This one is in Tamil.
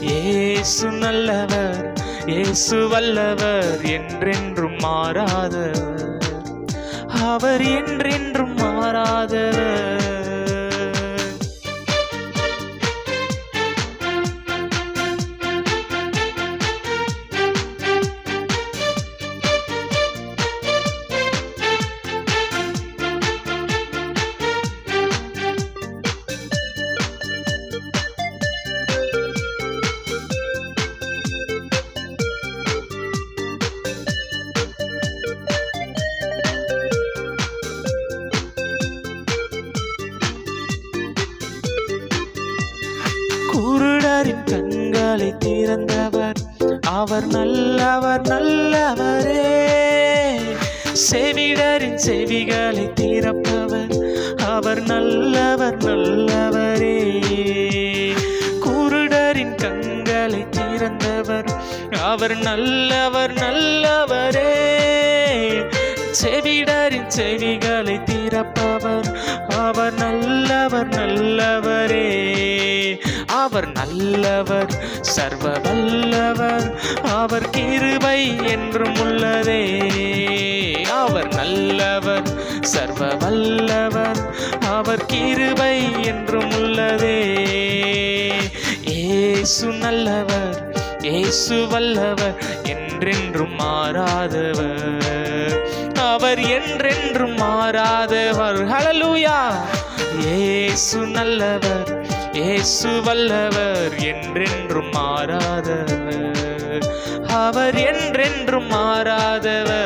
இயேசு நல்லவர், இயேசு வல்லவர், என்றென்றும் மாறாதவர், அவர் என்றென்றும் மாறாதவர். குருடரின் கண்களை திறந்தவர், அவர் நல்லவர் நல்லவரே. செவிடரின் செவிகளை திறப்பவர், அவர் நல்லவர் நல்லவரே. குருடரின் கண்களை திறந்தவர், அவர் நல்லவர் நல்லவரே. செவிடரின் செவிகளை திறப்பவர், அவர் நல்லவர் நல்லவரே. அவர் நல்லவர், சர்வ வல்லவர், அவர் கிருபை என்றும் உள்ளதே. அவர் நல்லவர், சர்வ வல்லவர், அவர் கிருபை என்றும் உள்ளதே. இயேசு நல்லவர், இயேசு வல்லவர், என்றென்றும் மாறாதவர், அவர் என்றென்றும் மாறாதவர். ஹல்லேலூயா. இயேசு நல்லவர், இயேசு வல்லவர், என்றென்றும் மாறாதவர், அவர் என்றென்றும் மாறாதவர்.